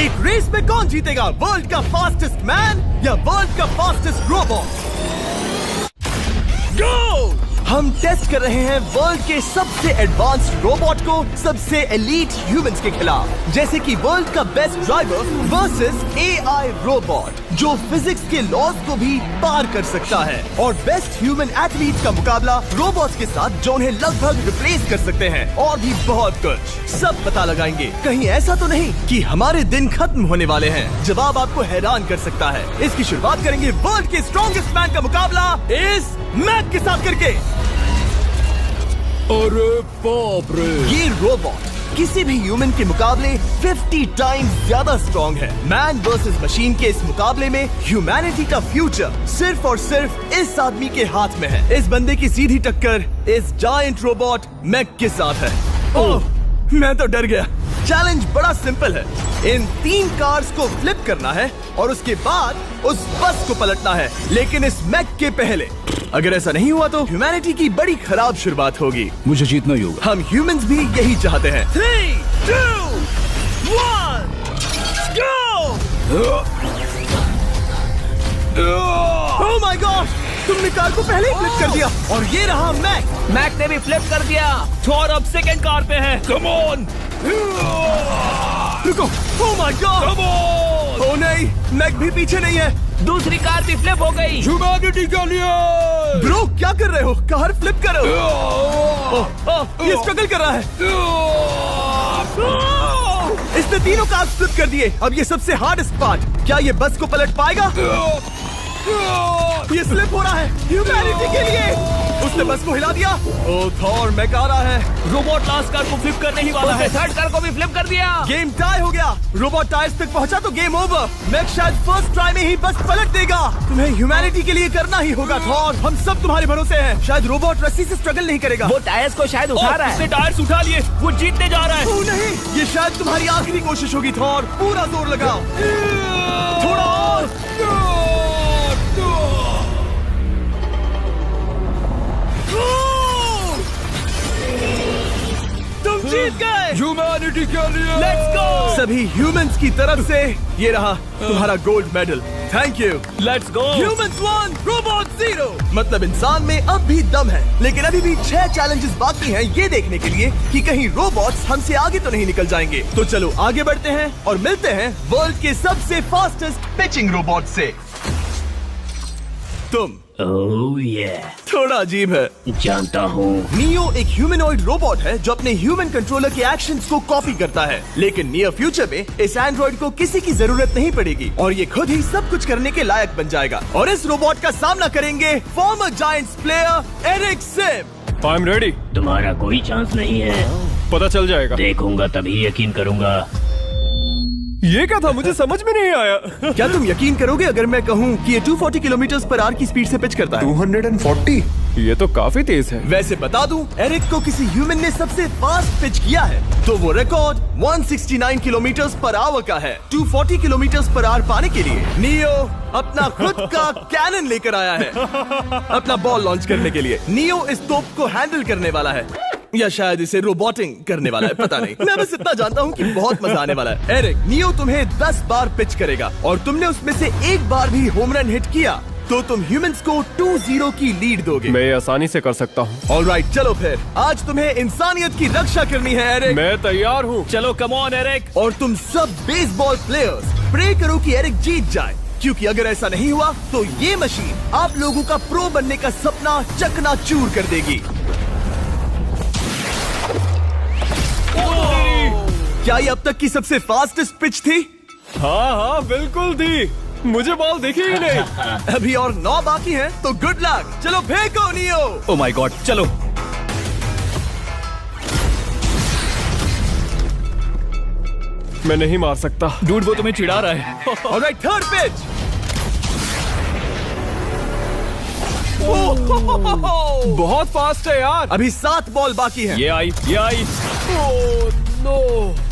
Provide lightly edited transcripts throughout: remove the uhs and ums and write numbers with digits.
एक रेस में कौन जीतेगा, वर्ल्ड का फास्टेस्ट मैन या वर्ल्ड का फास्टेस्ट रोबोट? गो! हम टेस्ट कर रहे हैं वर्ल्ड के सबसे एडवांस्ड रोबोट को सबसे एलीट ह्यूमंस के खिलाफ, जैसे कि वर्ल्ड का best driver versus AI robot जो फिजिक्स के लॉज को भी पार कर सकता है, और बेस्ट ह्यूमन एथलीट का मुकाबला रोबोट्स के साथ जो उन्हें लगभग रिप्लेस कर सकते हैं, और भी बहुत कुछ। सब पता लगाएंगे। कहीं ऐसा तो नहीं कि हमारे दिन खत्म होने वाले हैं? जवाब आपको हैरान कर सकता है। इसकी शुरुआत करेंगे वर्ल्ड के स्ट्रॉन्गेस्ट मैन का मुकाबला इस मैक के साथ करके। अरे बाप रे! ये रोबोट किसी भी ह्यूमन के मुकाबले 50 टाइम्स ज्यादा स्ट्रॉन्ग है। मैन वर्सेस मशीन के इस मुकाबले में ह्यूमैनिटी का फ्यूचर सिर्फ और सिर्फ इस आदमी के हाथ में है। इस बंदे की सीधी टक्कर इस जायंट रोबोट मैक के साथ है। ओह, मैं तो डर गया। चैलेंज बड़ा सिंपल है। इन 3 कार्स को फ्लिप करना है और उसके बाद उस बस को पलटना है, लेकिन इस मैक के पहले। अगर ऐसा नहीं हुआ तो ह्यूमैनिटी की बड़ी खराब शुरुआत होगी। मुझे जीतना ही होगा। हम ह्यूमंस भी यही चाहते हैं। 3, 2, 1, गो! Oh my god! तुमने कार को पहले ही फ्लिप कर दिया, और ये रहा मैक। मैक ने भी फ्लिप कर दिया। थॉर अब सेकंड कार पे है। Come on! रुको! Oh my god! Come on! Oh नहीं, मैक भी पीछे नहीं है। दूसरी कार भी फ्लिप हो गई। ह्यूमैनिटी के लिए! ब्रो, क्या कर रहे हो? कार फ्लिप करो। ये स्ट्रगल कर रहा है। इसने तीनों कार फ्लिप कर दिए। अब ये सबसे हार्डेस्ट पार्ट। क्या ये बस को पलट पाएगा? ये स्लिप हो रहा है ह्यूमैनिटी के लिए। उसने बस को हिला दिया। ओह थॉर, मैक आ रहा है। रोबोट लास्ट कार को फ्लिप करने ही वाला है। थर्ड कार को भी फ्लिप कर दिया। गेम टाई हो गया। रोबोट टायर्स तक पहुंचा तो गेम ओवर। मैक शायद फर्स्ट ट्राई में ही बस पलट देगा। तुम्हें ह्यूमैनिटी के लिए करना ही होगा थॉर। हम सब तुम्हारे भरोसे हैं। शायद रोबोट रस्सी से स्ट्रगल नहीं करेगा। वो टायर्स को शायद उठा रहा है। उसने टायर्स उठा लिए। वो जीतने जा रहा है। ओह नहीं, ये शायद तुम्हारी आखिरी कोशिश होगी थॉर। पूरा जोर लगाओ। थोड़ा और। तुम जीत गए। ह्यूमैनिटी के लिए! Let's go! सभी ह्यूमंस की तरफ से ये रहा तुम्हारा gold medal. Thank you. Let's go! Humans 1, robot 0। मतलब इंसान में अब भी दम है, लेकिन अभी भी 6 चैलेंजेस बाकी हैं ये देखने के लिए कि कहीं रोबोट्स हमसे आगे तो नहीं निकल जाएंगे। तो चलो आगे बढ़ते हैं और मिलते हैं वर्ल्ड के सबसे फास्टेस्ट पिचिंग रोबोट से। तुम ओह ये थोड़ा अजीब है, जानता हूँ। नियो एक ह्यूमनॉइड रोबोट है जो अपने ह्यूमन कंट्रोलर के एक्शंस को कॉपी करता है, लेकिन नियर फ्यूचर में इस एंड्रॉइड को किसी की जरूरत नहीं पड़ेगी और ये खुद ही सब कुछ करने के लायक बन जाएगा। और इस रोबोट का सामना करेंगे former Giants player Eric Sim. I am ready. तुम्हारा कोई चांस नहीं है। पता चल जाएगा। देखूंगा तभी यकीन करूंगा। ये क्या था? मुझे समझ में नहीं आया। क्या तुम यकीन करोगे अगर मैं कहूँ कि ये 240 किलोमीटर/आवर की स्पीड से पिच करता है? 240? ये तो काफी तेज है। वैसे बता दूं, एरिक को किसी ह्यूमन ने सबसे फास्ट पिच किया है तो वो रिकॉर्ड 169 किलोमीटर/आवर का है। 240 किलोमीटर/आवर पाने के लिए नियो अपना खुद का कैनन लेकर आया है अपना बॉल लॉन्च करने के लिए। नियो इस तोप को हैंडल करने वाला है, या शायद इसे रोबोटिंग करने वाला है, पता नहीं। मैं बस इतना जानता हूँ कि बहुत मजा आने वाला है। एरिक, नियो तुम्हें 10 बार पिच करेगा और तुमने उसमें से एक बार भी होम रन हिट किया तो तुम ह्यूमंस को 2-0 की लीड दोगे। मैं ये आसानी से कर सकता हूँ। ऑलराइट, चलो फिर आज तुम्हें इंसानियत की रक्षा करनी है एरिक। मैं तैयार हूँ। चलो कम ऑन एरिक। और तुम सब बेसबॉल प्लेयर्स प्रे करो कि एरिक जीत जाए, क्योंकि अगर ऐसा नहीं हुआ तो ये मशीन आप लोगों का प्रो बनने का सपना चकनाचूर कर देगी। क्या ये अब तक की सबसे फास्टेस्ट पिच थी? हाँ हाँ बिल्कुल थी। मुझे बॉल दिखी ही नहीं। अभी और 9 बाकी हैं, तो गुड लक। चलो फेंको नियो। ओह माय गॉड, चलो। मैं नहीं मार सकता। डूड वो तुम्हें चिढ़ा रहा है। Alright, third pitch. बहुत फास्ट है यार। अभी 7 बॉल बाकी हैं। ये आई। Oh no.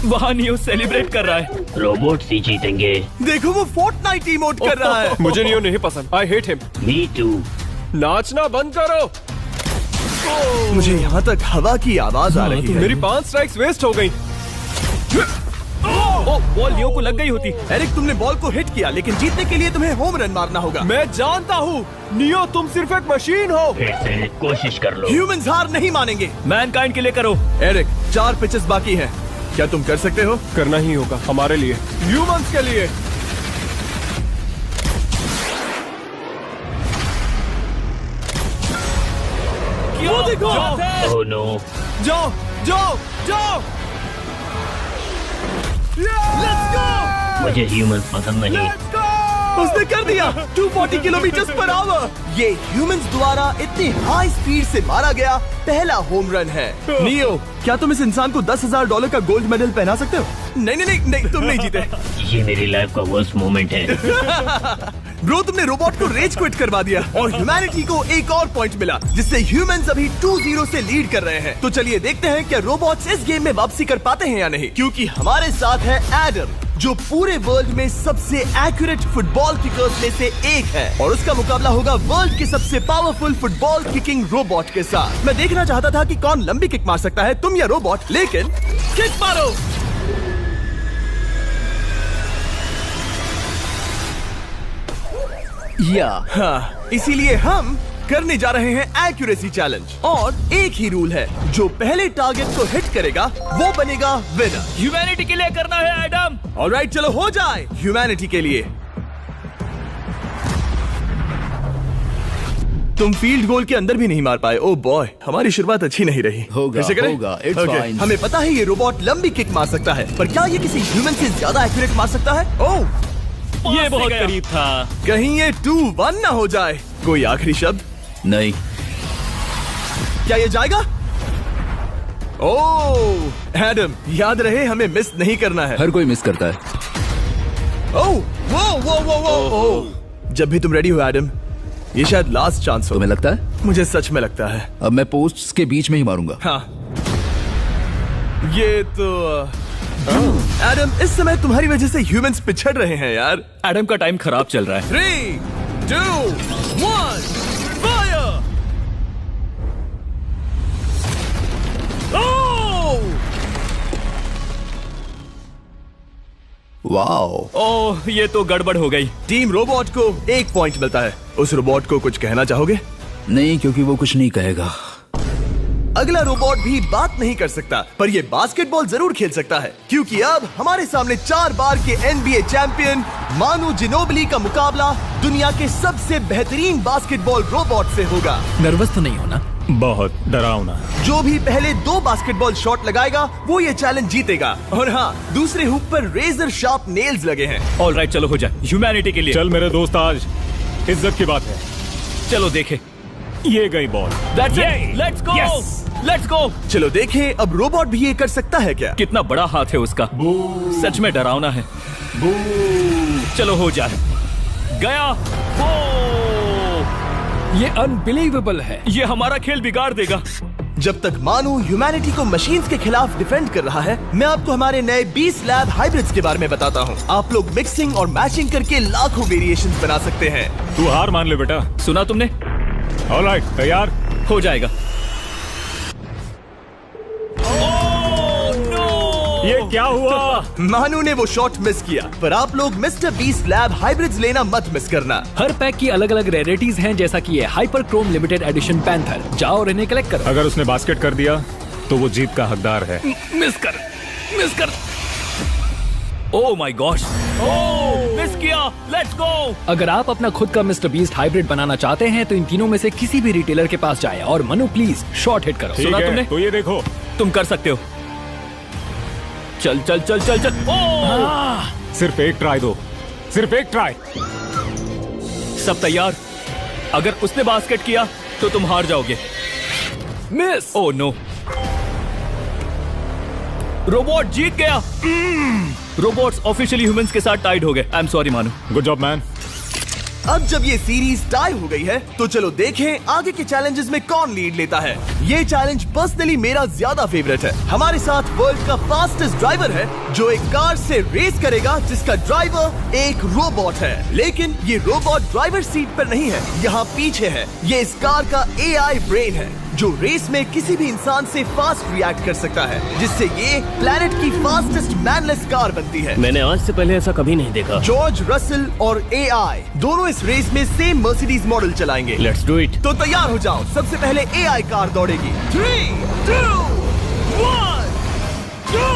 वहाँ नियो सेलिब्रेट कर रहा है। रोबोट ही जीतेंगे। देखो वो फोर्टनाइट इमोट कर रहा है। मुझे नियो नहीं पसंद। I hate him. Me too. नाचना बंद करो। मुझे यहाँ तक हवा की आवाज आ रही है। मेरी 5 स्ट्राइक्स वेस्ट हो गई। बॉल लियो को लग गई होती। एरिक, तुमने बॉल को हिट किया, लेकिन जीतने के लिए तुम्हें होम रन मारना होगा। मैं जानता हूँ नियो, तुम सिर्फ एक मशीन हो। फिर से कोशिश कर लो। ह्यूमंस हार नहीं मानेंगे। मैनकाइंड के लिए करो। एरिक, 4 पिचेस बाकी हैं। क्या तुम कर सकते हो? करना ही होगा हमारे लिए, ह्यूमंस के लिए। वो देखो। Oh no. जाओ जाओ जाओ। Let's go. मुझे ह्यूमंस पसंद नहीं। उसने कर दिया 240 किलोमीटर पर आवर। ये ह्यूमंस द्वारा इतनी हाई स्पीड से मारा गया पहला होम रन है। नियो, क्या तुम इस इंसान को $10,000 का गोल्ड मेडल पहना सकते हो? नहीं, तुम नहीं जीते। ये मेरी लाइफ का वर्स्ट मोमेंट है। ब्रो, तुमने रोबोट को रेज क्विट करवा दिया और ह्यूमैनिटी को एक और पॉइंट मिला, जिससे ह्यूमंस अभी 2-0 से लीड कर रहे हैं। तो चलिए देखते हैं क्या रोबोट्स इस गेम में वापसी कर पाते हैं या नहीं, क्योंकि हमारे साथ है एडम, जो पूरे वर्ल्ड में सबसे एक्यूरेट फुटबॉल किकर्स में से एक है, और उसका मुकाबला होगा वर्ल्ड के सबसे पावरफुल फुटबॉल किकिंग रोबोट के साथ। मैं देखना चाहता था कि कौन लंबी किक मार सकता है, तुम या रोबोट, लेकिन किक मारो। हाँ, इसीलिए हम करने जा रहे हैं एक्यूरेसी चैलेंज, और एक ही रूल है, जो पहले टारगेट को हिट करेगा वो बनेगा विनर। ह्यूमैनिटी के लिए करना है एडम। ऑलराइट, चलो हो जाए ह्यूमैनिटी के लिए। तुम फील्ड गोल के अंदर भी नहीं मार पाए। ओ बॉय, हमारी शुरुआत अच्छी नहीं रही। होगा, फिर से करें? होगा, it's Okay. fine. हमें पता है ये रोबोट लंबी किक मार सकता है, पर क्या ये किसी ह्यूमन से ज्यादा एक्यूरेट मार सकता है? ओह, ये बहुत करीब था। कहीं ये 2-1 ना हो जाए। कोई आखिरी शब्द? नहीं। क्या ये जाएगा? ओह एडम, याद रहे हमें मिस नहीं करना है। हर कोई मिस करता है। ओह, वो। जब भी तुम रेडी हो एडम, ये शायद लास्ट चांस हो। तुम्हें लगता है? मुझे सच में लगता है। अब मैं पोस्ट्स के बीच में ही मारूंगा। हाँ, ये तो एडम, इस समय तुम्हारी वजह से ह्यूमंस पिछड़ रहे हैं यार। एडम का टाइम खराब चल रहा है। 3, 2, 1, फायर! वाओ। ओह, ये तो गड़बड़ हो गई। टीम रोबोट को 1 पॉइंट मिलता है। उस रोबोट को कुछ कहना चाहोगे? नहीं, क्योंकि वो कुछ नहीं कहेगा। अगला रोबोट भी बात नहीं कर सकता, पर ये बास्केटबॉल जरूर खेल सकता है, क्योंकि अब हमारे सामने 4 बार के NBA चैंपियन मानू जिनोबिली का मुकाबला दुनिया के सबसे बेहतरीन बास्केटबॉल रोबोट से होगा। नर्वस तो नहीं होना? बहुत डरावना। जो भी पहले 2 बास्केटबॉल शॉट लगाएगा वो ये चैलेंज जीतेगा। और हाँ, दूसरे हुक पर रेजर शार्प नेल्स लगे हैं। ऑलराइट, चलो हो जाए ह्यूमैनिटी के लिए। चल मेरे दोस्त, आज इज्जत की बात है। चलो देखे। ये गई ball. Let's go, let's go. चलो देखें अब रोबोट भी ये कर सकता है क्या? कितना बड़ा हाथ है उसका, सच में डरावना है। चलो हो जाए। गया। ये अनबिलीवेबल है। ये हमारा खेल बिगाड़ देगा। जब तक मानू ह्यूमैनिटी को मशीन्स के खिलाफ डिफेंड कर रहा है, मैं आपको हमारे नए 20 लैब हाइब्रिड्स के बारे में बताता हूँ। आप लोग मिक्सिंग और मैचिंग करके लाखों वेरिएशंस बना सकते हैं। तू हार मान ले बेटा। सुना तुमने? ऑलराइट, तैयार? हो जाएगा। ये क्या हुआ? मानू ने वो शॉट मिस किया, पर आप लोग मिस्टर 20 लैब हाइब्रिड्स लेना मत मिस करना। हर पैक की अलग अलग रेयरिटीज हैं, जैसा कि ये hyper Chrome limited edition panther. जाओ और इन्हें कलेक्ट करो। अगर उसने बास्केट कर दिया तो वो जीत का हकदार है। मिस कर। ओह माय गॉश, मिस किया। Let's go. अगर आप अपना खुद का मिस्टर बीस्ट हाइब्रिड बनाना चाहते हैं तो इन तीनों में से किसी भी रिटेलर के पास जाएं और मनु प्लीज शॉट हिट करो। ठीक सुना है, तुमने? तो ये देखो। तुम कर सकते हो। चल। सिर्फ एक ट्राई दो, सिर्फ एक ट्राई। सब तैयार? अगर उसने बास्केट किया तो तुम हार जाओगे। मिस। ओह नो, रोबोट जीत गया। रोबोट्स ऑफिशियली ह्यूमंस के साथ टाइड हो गए। आई एम सॉरी मानू। Good job man. अब जब ये सीरीज टाई हो गई है, तो चलो देखें आगे के चैलेंजेस में कौन लीड लेता है। ये चैलेंज पर्सनली मेरा ज्यादा फेवरेट है। हमारे साथ वर्ल्ड का फास्टेस्ट ड्राइवर है, जो एक कार से रेस करेगा जिसका ड्राइवर एक रोबोट है। लेकिन ये रोबोट ड्राइवर सीट पर नहीं है, यहाँ पीछे है। ये इस कार का AI ब्रेन है। जो रेस में किसी भी इंसान से फास्ट रिएक्ट कर सकता है, जिससे ये प्लेनेट की फास्टेस्ट मैनलेस कार बनती है। मैंने आज से पहले ऐसा कभी नहीं देखा। जॉर्ज रसल और AI दोनों इस रेस में सेम मर्सिडीज मॉडल चलाएंगे। Let's do it. तो तैयार हो जाओ, सबसे पहले AI कार दौड़ेगी। 3, 2, 1, go!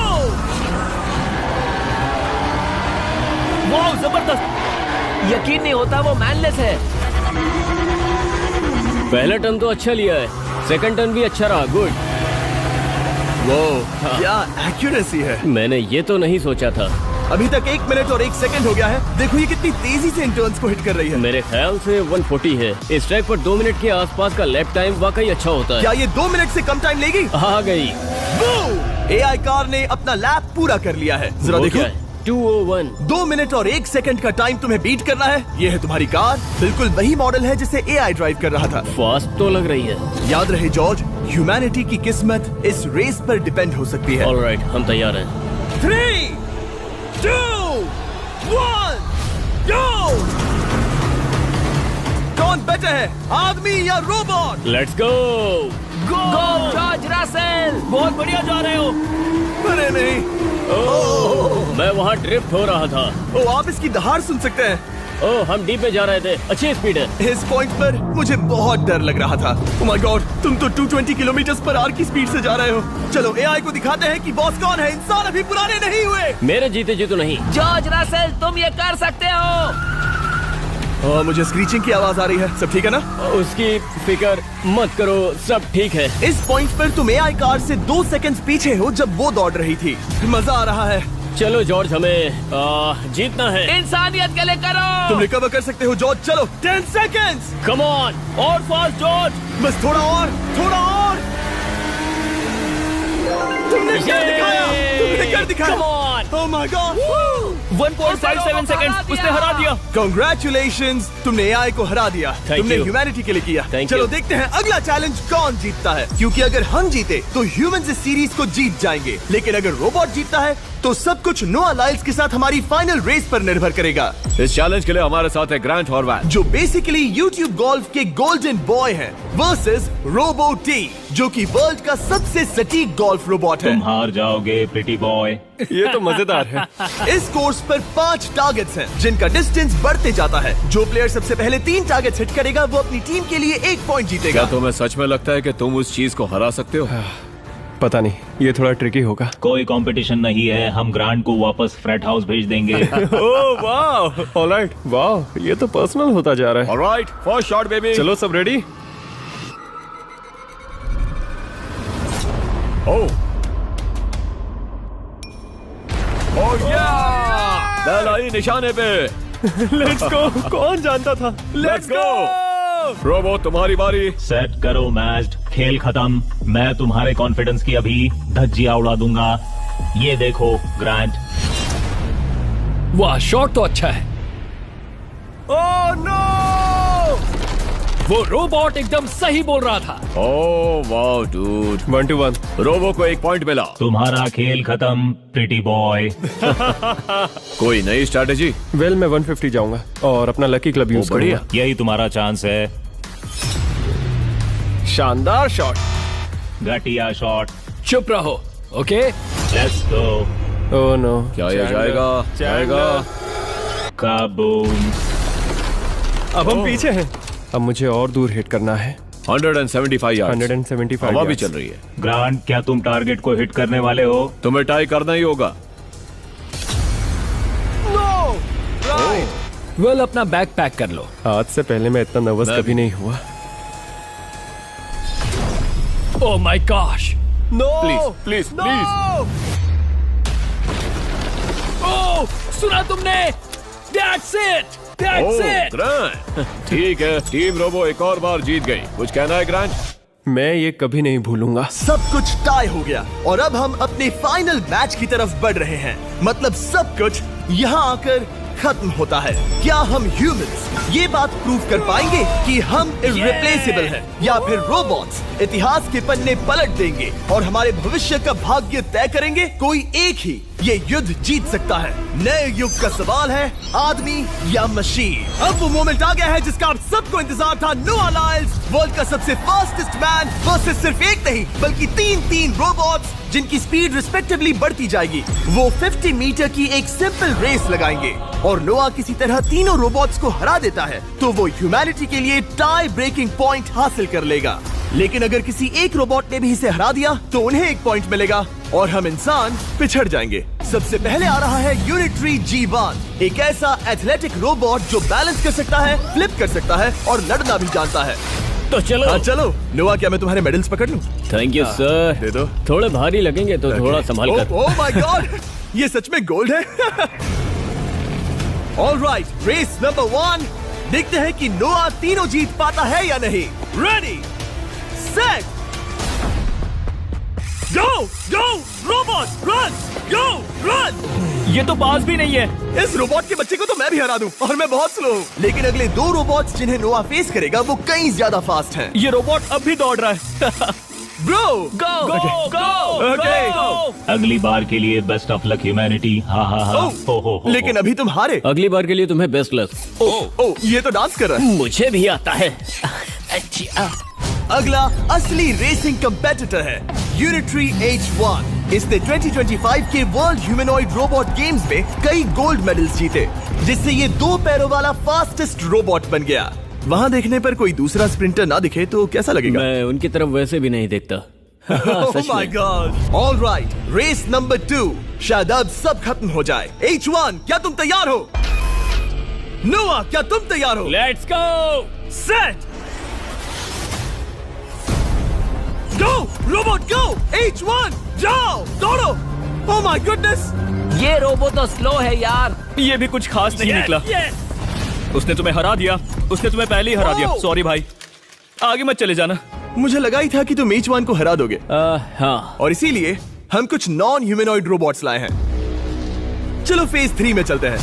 वाह, जबरदस्त! यकीन नहीं होता वो मैनलेस है। पहला टर्न तो अच्छा लिया है, सेकंड टर्न भी अच्छा रहा। गुड। वो क्या एक्यूरेसी है। मैंने ये तो नहीं सोचा था। अभी तक 1 मिनट और 1 सेकंड हो गया है। देखो ये कितनी तेजी से इन टर्न्स को हिट कर रही है। मेरे ख्याल से 140 है। इस ट्रैक पर 2 मिनट के आसपास का लैप टाइम वाकई अच्छा होता है। क्या ये 2 मिनट से कम टाइम लेगी? आ गई। AI कार ने अपना लैप पूरा कर लिया है। जरा वो देखो। क्या है? 201। 2 मिनट और 1 सेकंड का टाइम तुम्हें बीट करना है। ये है तुम्हारी कार, बिल्कुल वही मॉडल है जिसे AI ड्राइव कर रहा था। फास्ट तो लग रही है। याद रहे जॉर्ज, ह्यूमैनिटी की किस्मत इस रेस पर डिपेंड हो सकती है। ऑलराइट, हम तैयार हैं। 3, 2, 1, go! कौन बेटर है, आदमी या robot? Let's go. Go George Russell, बहुत बढ़िया जा रहे हो। अरे नहीं। मैं वहाँ ड्रिफ्ट हो रहा था। ओ, आप इसकी दहाड़ सुन सकते हैं। ओह, हम डीप में जा रहे थे। अच्छी स्पीड है। इस पॉइंट पर मुझे बहुत डर लग रहा था। ओह माय गॉड, तुम तो 220 किलोमीटर/आवर की स्पीड से जा रहे हो। चलो AI को दिखाते हैं कि बॉस कौन है। इंसान अभी पुराने नहीं हुए। मेरे जीते जी तो नहीं। जॉर्ज रसेल, तुम ये कर सकते हो। मुझे स्क्रीचिंग की आवाज आ रही है। सब ठीक है ना? उसकी फिक्र मत करो, सब ठीक है। इस पॉइंट पर तुम AI कार से 2 सेकंड पीछे हो जब वो दौड़ रही थी। मजा आ रहा है। चलो जॉर्ज, हमें जीतना है। इंसानियत के लिए करो। तुम रिकवर कर सकते हो जॉर्ज। चलो 10 सेकंड्स। कम ऑन, और फास्ट जॉर्ज। बस थोड़ा और, थोड़ा और। तुमने कर दिखाया, तुमने कर दिखाया। Come on! Oh my God! 1.57 seconds, उसने हरा दिया। Congratulations, तुमने AI को हरा दिया। Thank तुमने you. ह्यूमैनिटी के लिए किया। Thank चलो you. देखते हैं अगला चैलेंज कौन जीतता है, क्योंकि अगर हम जीते तो ह्यूमंस इस सीरीज को जीत जाएंगे, लेकिन अगर रोबोट जीतता है तो सब कुछ नोआ लाइल्स के साथ हमारी फाइनल रेस पर निर्भर करेगा। इस चैलेंज के लिए हमारे साथ है ग्रांट हॉर्वैट, जो बेसिकली YouTube गोल्फ के गोल्डन बॉय हैं, वर्सेस रोबो टी, जो कि वर्ल्ड का सबसे सटीक गोल्फ रोबोट है। तुम हार जाओगे प्रिटी बॉय। ये तो मजेदार है। इस कोर्स पर 5 टारगेट्स हैं, जिनका डिस्टेंस बढ़ते जाता है। जो प्लेयर सबसे पहले 3 टारगेट्स हिट करेगा वो अपनी टीम के लिए 1 पॉइंट जीतेगा। क्या तुम्हें सच में लगता है कि तुम उस चीज को हरा सकते हो? पता नहीं, ये थोड़ा ट्रिकी होगा। कोई कंपटीशन नहीं है, हम ग्रांट को वापस फ्रेट हाउस भेज देंगे। ओह वाह, ऑलराइट, वाह, ये तो पर्सनल होता जा रहा है। Alright, first shot baby. चलो सब रेडी? ओह बैल आई निशाने पे। Let's go. कौन जानता था? लेट्स गो रोबो, तुम्हारी बारी। सेट करो मैच, खेल खत्म। मैं तुम्हारे कॉन्फिडेंस की अभी धज्जियां उड़ा दूंगा। ये देखो ग्रांट। वाह, शॉट तो अच्छा है। Oh no! वो रोबोट एकदम सही बोल रहा था। ओह वाह डूड, 1 to 1। रोबो को 1 पॉइंट मिला। तुम्हारा खेल खत्म प्रिटी बॉय। कोई नई स्ट्रैटेजी? वेल, मैं 150 जाऊंगा और अपना लकी क्लब यूज बढ़िया। करूंगा। यही तुम्हारा चांस है। शानदार शॉट। घटिया शॉट। चुप रहो, okay? Let's go. Oh no, क्या ये जाएगा? जाएगा। काबूम। अब हम पीछे हैं। अब मुझे और दूर हिट करना है। 175 यार्ड्स। 175 हवा भी yards। चल रही है। ग्रांट, क्या तुम टारगेट को हिट करने वाले हो? तुम्हें टाई करना ही होगा। वेल, अपना बैग पैक कर लो। आज से पहले मैं इतना नर्वस मैं कभी नहीं हुआ। Oh my gosh. No! Please please please. Oh, सुना तुमने? That's it! That's it! Grant, ठीक है, टीम रोबो एक और बार जीत गई। कुछ कहना है ग्रांट? मैं ये कभी नहीं भूलूंगा। सब कुछ टाई हो गया और अब हम अपने फाइनल मैच की तरफ बढ़ रहे हैं। मतलब सब कुछ यहाँ आकर खत्म होता है। क्या हम ह्यूमंस ये बात प्रूव कर पाएंगे कि हम इररिप्लेसेबल हैं, या फिर रोबोट्स इतिहास के पन्ने पलट देंगे और हमारे भविष्य का भाग्य तय करेंगे? कोई एक ही ये युद्ध जीत सकता है। नए युग का सवाल है आदमी या मशीन। अब वो मोमेंट आ गया है जिसका आप सबको इंतजार था। नोआ लाइल्स वर्ल्ड का सबसे फास्टेस्ट मैन वर्सेस सिर्फ एक नहीं बल्कि तीन रोबोट्स जिनकी स्पीड रिस्पेक्टिवली बढ़ती जाएगी। वो 50 मीटर की एक सिंपल रेस लगाएंगे और नोआ किसी तरह तीनों रोबोट्स को हरा देता है तो वो ह्यूमैनिटी के लिए टाई ब्रेकिंग पॉइंट हासिल कर लेगा। लेकिन अगर किसी एक रोबोट ने भी इसे हरा दिया तो उन्हें एक पॉइंट मिलेगा और हम इंसान पिछड़ जाएंगे। सबसे पहले आ रहा है यूनिट्री G1, एक ऐसा एथलेटिक रोबोट जो बैलेंस कर सकता है, फ्लिप कर सकता है और लड़ना भी जानता है। तो चलो। हाँ चलो। नोआ, क्या मैं तुम्हारे मेडल्स पकड़ लूं? Thank you sir. दे दो। थोड़े भारी लगेंगे तो थोड़ा संभाल कर। ओह माय गॉड, ये सच में गोल्ड है। Alright, race number 1। देखते हैं कि नोआ तीनों जीत पाता है या नहीं। रेडी, सेट, गो गो रोबोट रन, गो रन। ये तो पास भी नहीं है। इस रोबोट के बच्चे को तो मैं भी हरा दूं और मैं बहुत स्लो हूँ। लेकिन अगले 2 रोबोट्स जिन्हें नोआ फेस करेगा वो कहीं ज्यादा फास्ट हैं। ये रोबोट अब भी दौड़ रहा है। ब्रो गो गो गो ओके। अगली बार के लिए बेस्ट ऑफ लक ह्यूमैनिटी। हाँ हाँ हाँ। हो। लेकिन अभी तुम हारे। अगली बार के लिए तुम्हें बेस्ट लक। ओ, ये तो डांस कर रहा है। मुझे भी आता है। अगला असली रेसिंग कंपेटिटर है यूनिट्री H1। इसने 2025 के वर्ल्ड ह्यूमनॉइड रोबोट गेम्स में कई गोल्ड मेडल्स जीते, जिससे ये 2 पैरों वाला फास्टेस्ट रोबोट बन गया। वहाँ देखने पर कोई दूसरा स्प्रिंटर ना दिखे तो कैसा लगेगा? मैं उनकी तरफ वैसे भी नहीं देखता। Oh my God! All right, race number 2। शायद अब सब खत्म हो जाए। H1, क्या तुम तैयार हो? नोआ, क्या तुम तैयार हो? Let's go. Set, go robot go. H1, जाओ दौड़ो। Oh my goodness! ये रोबो तो स्लो है यार। ये भी कुछ खास नहीं निकला। उसने तुम्हें हरा दिया। उसने तुम्हें पहले ही हरा दिया। सॉरी भाई, आगे मत चले जाना। मुझे लगा ही था कि तुम H1 को हरा दोगे। हाँ। और इसीलिए हम कुछ नॉन ह्यूमनॉइड रोबोट्स लाए हैं। चलो फेज 3 में चलते हैं।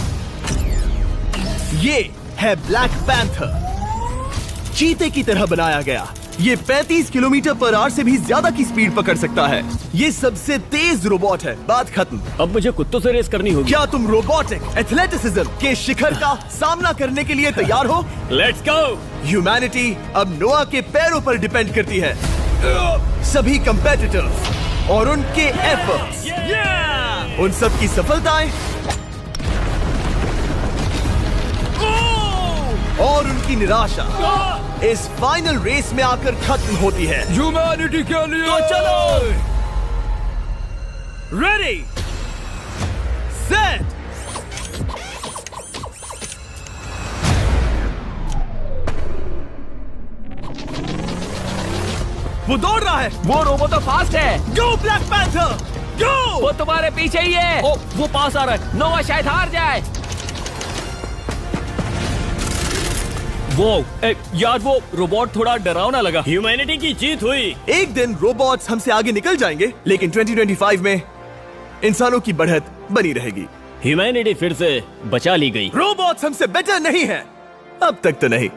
ये है ब्लैक पैंथर, चीते की तरह बनाया गया। ये 35 किलोमीटर पर आवर से भी ज्यादा की स्पीड पकड़ सकता है। ये सबसे तेज रोबोट है। बात खत्म। अब मुझे कुत्तों से रेस करनी होगी। क्या तुम रोबोटिक एथलेटिसिज्म के शिखर का सामना करने के लिए तैयार हो? Let's go. ह्यूमैनिटी अब नोआ के पैरों पर डिपेंड करती है। सभी कंपेटिटर्स और उनके एफर्ट्स, उन सब की सफलताएं और उनकी निराशा इस फाइनल रेस में आकर खत्म होती है। ह्यूमैनिटी के लिए तो चलो। रेडी, सेट, वो दौड़ रहा है। वो रोबो तो फास्ट है। गो ब्लैक पैंथर, गो। वो तुम्हारे पीछे ही है। ओ, वो पास आ रहा है। नोआ शायद हार जाए। वो यार, वो रोबोट थोड़ा डरावना लगा। ह्यूमैनिटी की जीत हुई। एक दिन रोबोट्स हमसे आगे निकल जाएंगे, लेकिन 2025 में इंसानों की बढ़त बनी रहेगी। ह्यूमैनिटी फिर से बचा ली गई। रोबोट्स हमसे बेटर नहीं है, अब तक तो नहीं।